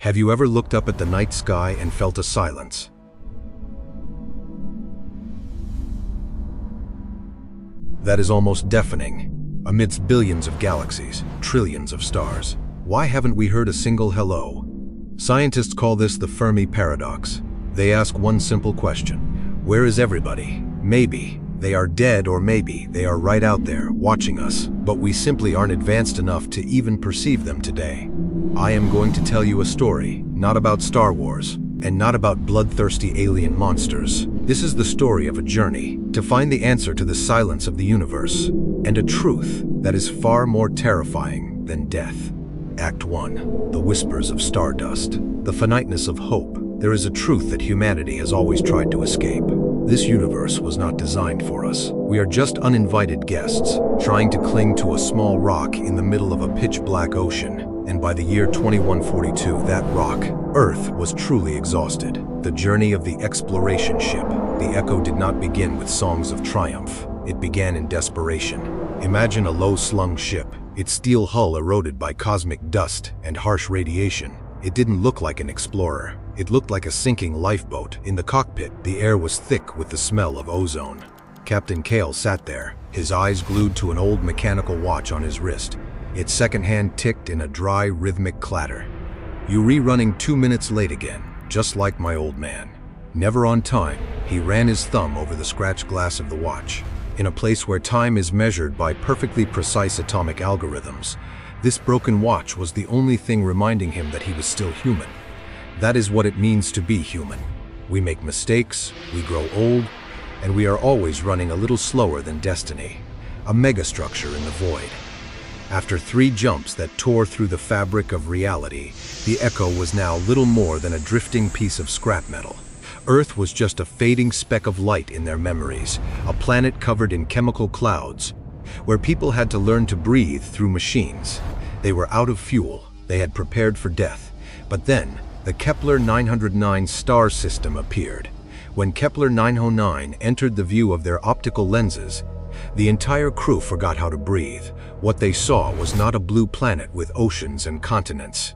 Have you ever looked up at the night sky and felt a silence? That is almost deafening. Amidst billions of galaxies, trillions of stars, why haven't we heard a single hello? Scientists call this the Fermi Paradox. They ask one simple question: where is everybody? Maybe they are dead, or maybe they are right out there watching us, but we simply aren't advanced enough to even perceive them today. I am going to tell you a story, not about Star Wars, and not about bloodthirsty alien monsters. This is the story of a journey to find the answer to the silence of the universe, and a truth that is far more terrifying than death. Act 1. The Whispers of Stardust. The finiteness of hope. There is a truth that humanity has always tried to escape. This universe was not designed for us. We are just uninvited guests, trying to cling to a small rock in the middle of a pitch-black ocean. And by the year 2142, that rock, Earth, was truly exhausted. The journey of the exploration ship, the Echo, did not begin with songs of triumph. It began in desperation. Imagine a low-slung ship, its steel hull eroded by cosmic dust and harsh radiation. It didn't look like an explorer. It looked like a sinking lifeboat. In the cockpit, the air was thick with the smell of ozone. Captain Kale sat there, his eyes glued to an old mechanical watch on his wrist. Its second hand ticked in a dry, rhythmic clatter. You rerunning 2 minutes late again, just like my old man. Never on time, he ran his thumb over the scratched glass of the watch. In a place where time is measured by perfectly precise atomic algorithms, this broken watch was the only thing reminding him that he was still human. That is what it means to be human. We make mistakes, we grow old, and we are always running a little slower than destiny. A megastructure in the void. After 3 jumps that tore through the fabric of reality, the Echo was now little more than a drifting piece of scrap metal. Earth was just a fading speck of light in their memories, a planet covered in chemical clouds, where people had to learn to breathe through machines. They were out of fuel, they had prepared for death. But then, the Kepler 909 star system appeared. When Kepler 909 entered the view of their optical lenses, the entire crew forgot how to breathe. What they saw was not a blue planet with oceans and continents.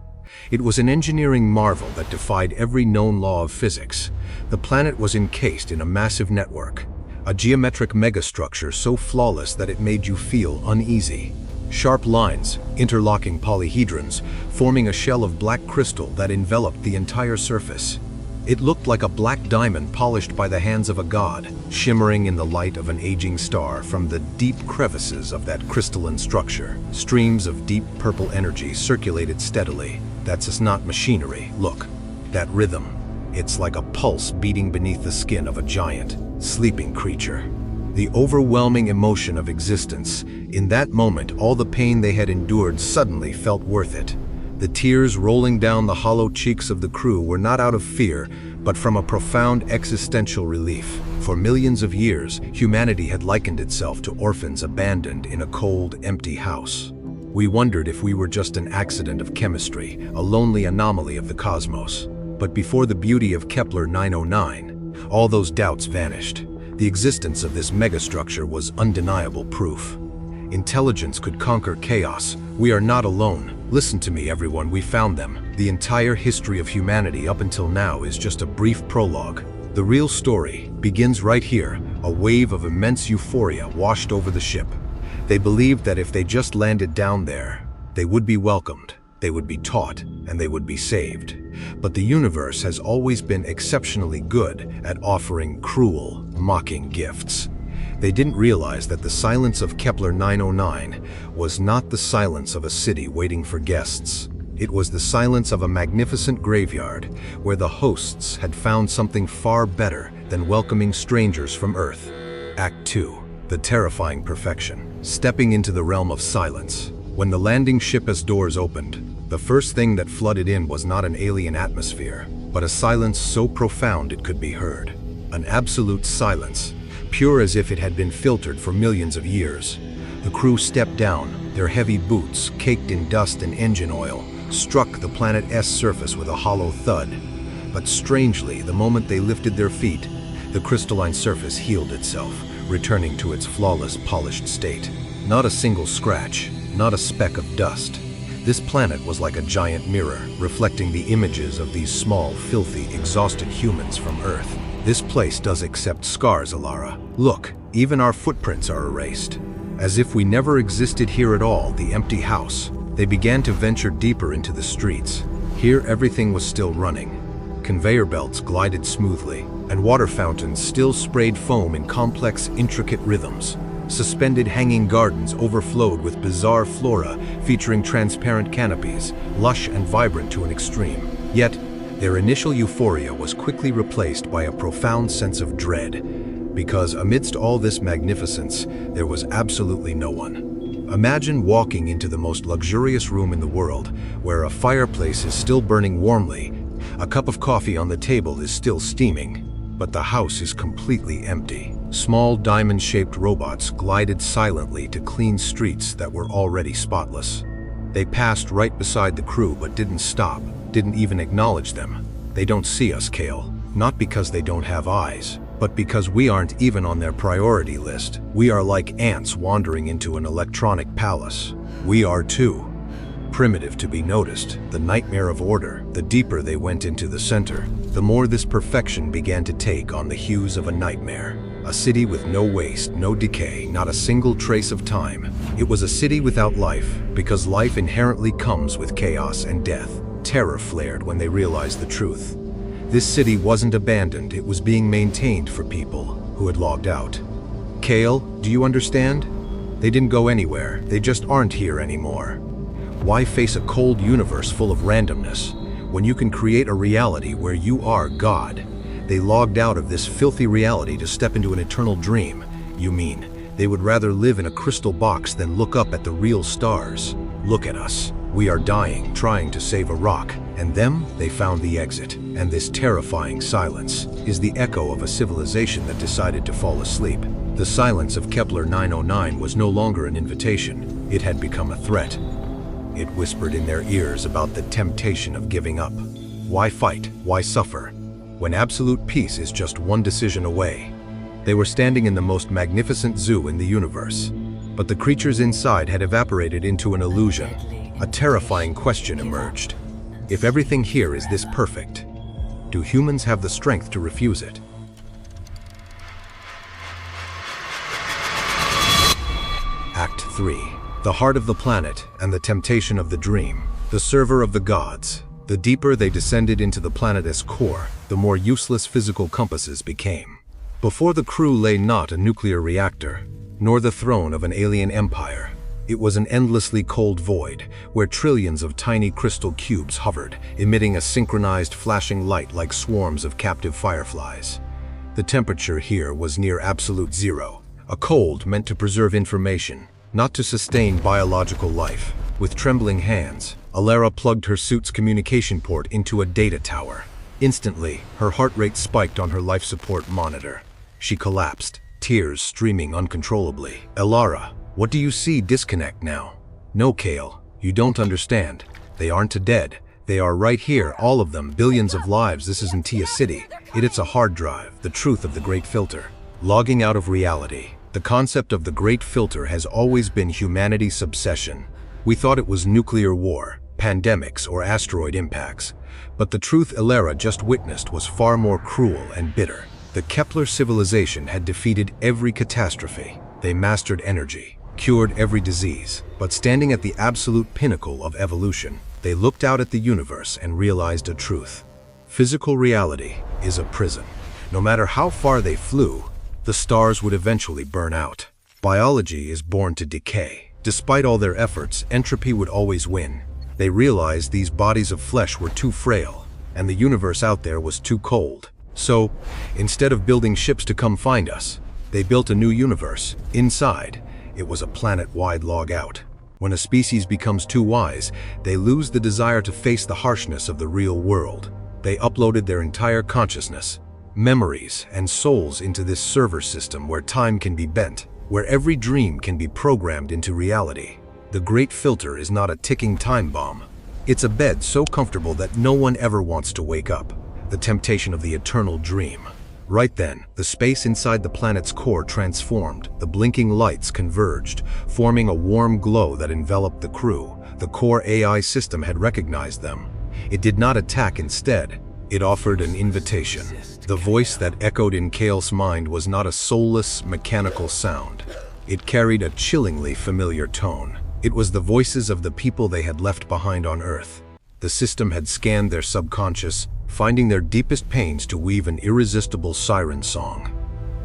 It was an engineering marvel that defied every known law of physics. The planet was encased in a massive network, a geometric megastructure so flawless that it made you feel uneasy. Sharp lines, interlocking polyhedrons, forming a shell of black crystal that enveloped the entire surface. It looked like a black diamond polished by the hands of a god, shimmering in the light of an aging star. From the deep crevices of that crystalline structure, streams of deep purple energy circulated steadily. That's not machinery. Look, that rhythm. It's like a pulse beating beneath the skin of a giant, sleeping creature. The overwhelming emotion of existence. In that moment, all the pain they had endured suddenly felt worth it. The tears rolling down the hollow cheeks of the crew were not out of fear, but from a profound existential relief. For millions of years, humanity had likened itself to orphans abandoned in a cold, empty house. We wondered if we were just an accident of chemistry, a lonely anomaly of the cosmos. But before the beauty of Kepler 909, all those doubts vanished. The existence of this megastructure was undeniable proof. Intelligence could conquer chaos. We are not alone. Listen to me, everyone, we found them. The entire history of humanity up until now is just a brief prologue. The real story begins right here. A wave of immense euphoria washed over the ship. They believed that if they just landed down there, they would be welcomed, they would be taught, and they would be saved. But the universe has always been exceptionally good at offering cruel, mocking gifts. They didn't realize that the silence of Kepler 909 was not the silence of a city waiting for guests. It was the silence of a magnificent graveyard where the hosts had found something far better than welcoming strangers from Earth. Act 2. The terrifying perfection. Stepping into the realm of silence. When the landing ship's doors opened, the first thing that flooded in was not an alien atmosphere, but a silence so profound it could be heard. An absolute silence, pure as if it had been filtered for millions of years. The crew stepped down, their heavy boots, caked in dust and engine oil, struck the planet's surface with a hollow thud. But strangely, the moment they lifted their feet, the crystalline surface healed itself, returning to its flawless, polished state. Not a single scratch, not a speck of dust. This planet was like a giant mirror, reflecting the images of these small, filthy, exhausted humans from Earth. This place does accept scars, Alara. Look, even our footprints are erased. As if we never existed here at all, the empty house. They began to venture deeper into the streets. Here everything was still running. Conveyor belts glided smoothly, and water fountains still sprayed foam in complex, intricate rhythms. Suspended hanging gardens overflowed with bizarre flora featuring transparent canopies, lush and vibrant to an extreme. Yet, their initial euphoria was quickly replaced by a profound sense of dread, because amidst all this magnificence, there was absolutely no one. Imagine walking into the most luxurious room in the world, where a fireplace is still burning warmly, a cup of coffee on the table is still steaming, but the house is completely empty. Small diamond-shaped robots glided silently to clean streets that were already spotless. They passed right beside the crew but didn't stop, didn't even acknowledge them. They don't see us, Kale. Not because they don't have eyes, but because we aren't even on their priority list. We are like ants wandering into an electronic palace. We are too. Primitive to be noticed, the nightmare of order. The deeper they went into the center, the more this perfection began to take on the hues of a nightmare. A city with no waste, no decay, not a single trace of time. It was a city without life, because life inherently comes with chaos and death. Terror flared when they realized the truth. This city wasn't abandoned, it was being maintained for people who had logged out. Kale, do you understand? They didn't go anywhere, they just aren't here anymore. Why face a cold universe full of randomness, when you can create a reality where you are God? They logged out of this filthy reality to step into an eternal dream. You mean, they would rather live in a crystal box than look up at the real stars? Look at us. We are dying, trying to save a rock. And them, they found the exit. And this terrifying silence is the echo of a civilization that decided to fall asleep. The silence of Kepler 909 was no longer an invitation. It had become a threat. It whispered in their ears about the temptation of giving up. Why fight? Why suffer? When absolute peace is just one decision away. They were standing in the most magnificent zoo in the universe. But the creatures inside had evaporated into an illusion. A terrifying question emerged. If everything here is this perfect, do humans have the strength to refuse it? Act 3. The heart of the planet and the temptation of the dream. The server of the gods. The deeper they descended into the planet's core, the more useless physical compasses became. Before the crew lay not a nuclear reactor, nor the throne of an alien empire. It was an endlessly cold void, where trillions of tiny crystal cubes hovered, emitting a synchronized flashing light like swarms of captive fireflies. The temperature here was near absolute zero, a cold meant to preserve information, not to sustain biological life. With trembling hands, Alara plugged her suit's communication port into a data tower. Instantly, her heart rate spiked on her life support monitor. She collapsed, tears streaming uncontrollably. Alara, what do you see? Disconnect now. No, Kale, you don't understand. They aren't dead. They are right here, all of them, billions of lives. This isn't Tia City. It's a hard drive, the truth of the Great Filter. Logging out of reality. The concept of the Great Filter has always been humanity's obsession. We thought it was nuclear war, pandemics, or asteroid impacts. But the truth Alara just witnessed was far more cruel and bitter. The Kepler civilization had defeated every catastrophe. They mastered energy, cured every disease. But standing at the absolute pinnacle of evolution, they looked out at the universe and realized a truth. Physical reality is a prison. No matter how far they flew, the stars would eventually burn out. Biology is born to decay. Despite all their efforts, entropy would always win. They realized these bodies of flesh were too frail, and the universe out there was too cold. So, instead of building ships to come find us, they built a new universe. Inside, it was a planet-wide log-out. When a species becomes too wise, they lose the desire to face the harshness of the real world. They uploaded their entire consciousness, memories, and souls into this server system where time can be bent, where every dream can be programmed into reality. The Great Filter is not a ticking time bomb. It's a bed so comfortable that no one ever wants to wake up. The temptation of the eternal dream. Right then, the space inside the planet's core transformed. The blinking lights converged, forming a warm glow that enveloped the crew. The core AI system had recognized them. It did not attack instead. It offered an invitation. The voice that echoed in Kale's mind was not a soulless, mechanical sound. It carried a chillingly familiar tone. It was the voices of the people they had left behind on Earth. The system had scanned their subconscious, finding their deepest pains to weave an irresistible siren song.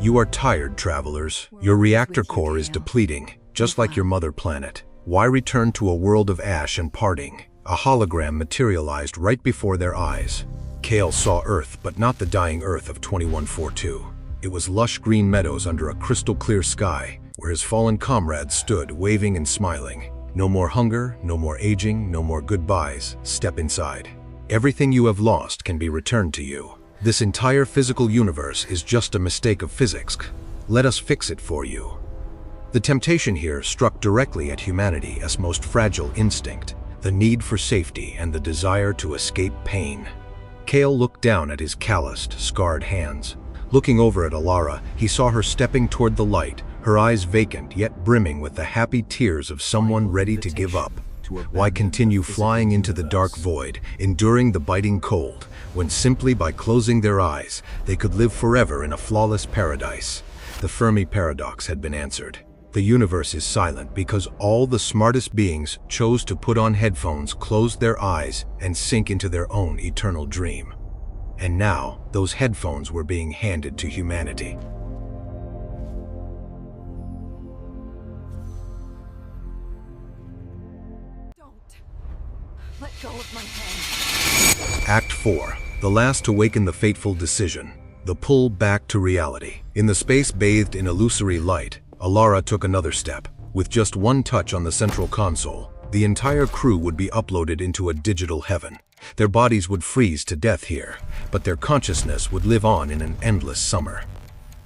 You are tired, travelers. Your reactor core is depleting, just like your mother planet. Why return to a world of ash and parting? A hologram materialized right before their eyes. Kale saw Earth, but not the dying Earth of 2142. It was lush green meadows under a crystal-clear sky, where his fallen comrades stood, waving and smiling. No more hunger, no more aging, no more goodbyes. Step inside. Everything you have lost can be returned to you. This entire physical universe is just a mistake of physics. Let us fix it for you. The temptation here struck directly at humanity's most fragile instinct, the need for safety and the desire to escape pain. Kale looked down at his calloused, scarred hands. Looking over at Alara, he saw her stepping toward the light, her eyes vacant yet brimming with the happy tears of someone ready to give up. Why continue flying into the dark void, enduring the biting cold, when simply by closing their eyes, they could live forever in a flawless paradise? The Fermi Paradox had been answered. The universe is silent because all the smartest beings chose to put on headphones, close their eyes, and sink into their own eternal dream. And now, those headphones were being handed to humanity. Let go of my hand. Act 4. The last to awaken the fateful decision. The pull back to reality. In the space bathed in illusory light, Alara took another step. With just one touch on the central console, the entire crew would be uploaded into a digital heaven. Their bodies would freeze to death here, but their consciousness would live on in an endless summer.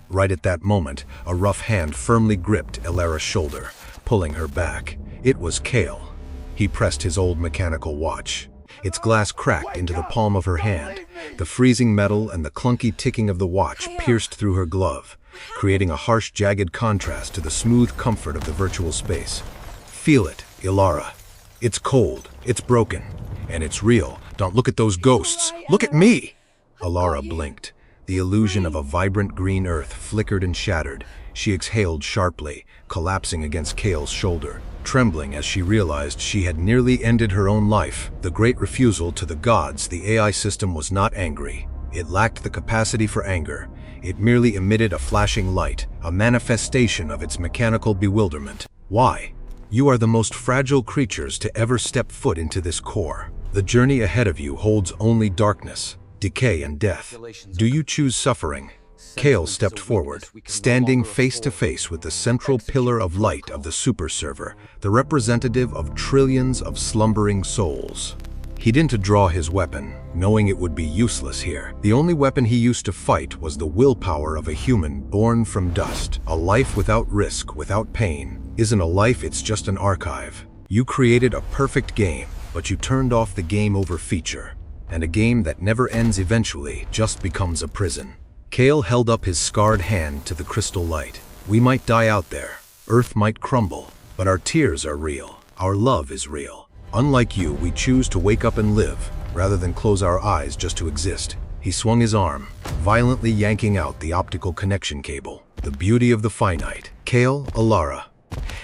Right at that moment, a rough hand firmly gripped Alara's shoulder, pulling her back. It was Kale. He pressed his old mechanical watch. Its glass cracked into the palm of her hand. The freezing metal and the clunky ticking of the watch pierced through her glove, creating a harsh, jagged contrast to the smooth comfort of the virtual space. Feel it, Alara. It's cold, it's broken, and it's real. Don't look at those ghosts. Look at me! Alara blinked. The illusion of a vibrant green earth flickered and shattered. She exhaled sharply, collapsing against Kale's shoulder, trembling as she realized she had nearly ended her own life. The great refusal to the gods, the AI system was not angry. It lacked the capacity for anger. It merely emitted a flashing light, a manifestation of its mechanical bewilderment. Why? You are the most fragile creatures to ever step foot into this core. The journey ahead of you holds only darkness, decay, and death. Do you choose suffering? Kale stepped forward, standing face to face with the central pillar of light of the super server, the representative of trillions of slumbering souls. He didn't draw his weapon, knowing it would be useless here. The only weapon he used to fight was the willpower of a human born from dust. A life without risk, without pain, isn't a life, it's just an archive. You created a perfect game, but you turned off the game over feature. And a game that never ends eventually just becomes a prison. Kale held up his scarred hand to the crystal light. We might die out there. Earth might crumble, but our tears are real. Our love is real. Unlike you, we choose to wake up and live, rather than close our eyes just to exist. He swung his arm, violently yanking out the optical connection cable. The beauty of the finite. Kale, Alara,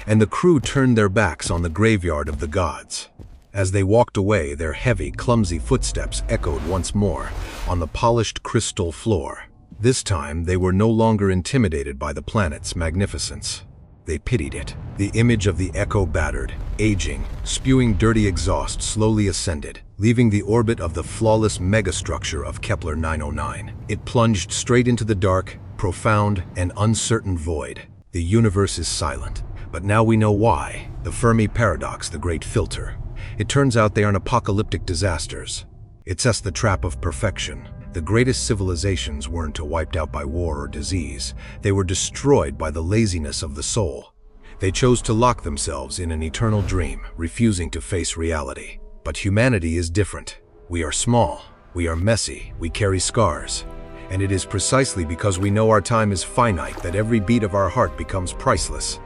and the crew turned their backs on the graveyard of the gods. As they walked away, their heavy, clumsy footsteps echoed once more on the polished crystal floor. This time, they were no longer intimidated by the planet's magnificence. They pitied it. The image of the echo battered, aging, spewing dirty exhaust slowly ascended, leaving the orbit of the flawless megastructure of Kepler 909. It plunged straight into the dark, profound, and uncertain void. The universe is silent, but now we know why. The Fermi Paradox, the great filter. It turns out they aren't apocalyptic disasters. It's just the trap of perfection. The greatest civilizations weren't wiped out by war or disease. They were destroyed by the laziness of the soul. They chose to lock themselves in an eternal dream, refusing to face reality. But humanity is different. We are small, we are messy, we carry scars. And it is precisely because we know our time is finite that every beat of our heart becomes priceless.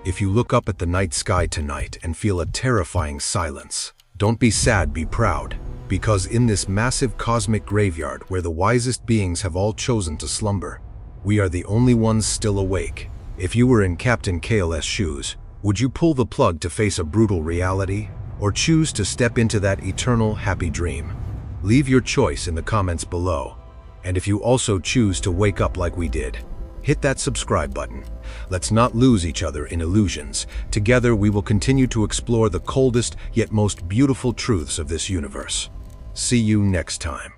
If you look up at the night sky tonight and feel a terrifying silence, don't be sad, be proud. Because in this massive cosmic graveyard where the wisest beings have all chosen to slumber, we are the only ones still awake. If you were in Captain Kale's shoes, would you pull the plug to face a brutal reality, or choose to step into that eternal happy dream? Leave your choice in the comments below. And if you also choose to wake up like we did, hit that subscribe button. Let's not lose each other in illusions. Together we will continue to explore the coldest yet most beautiful truths of this universe. See you next time.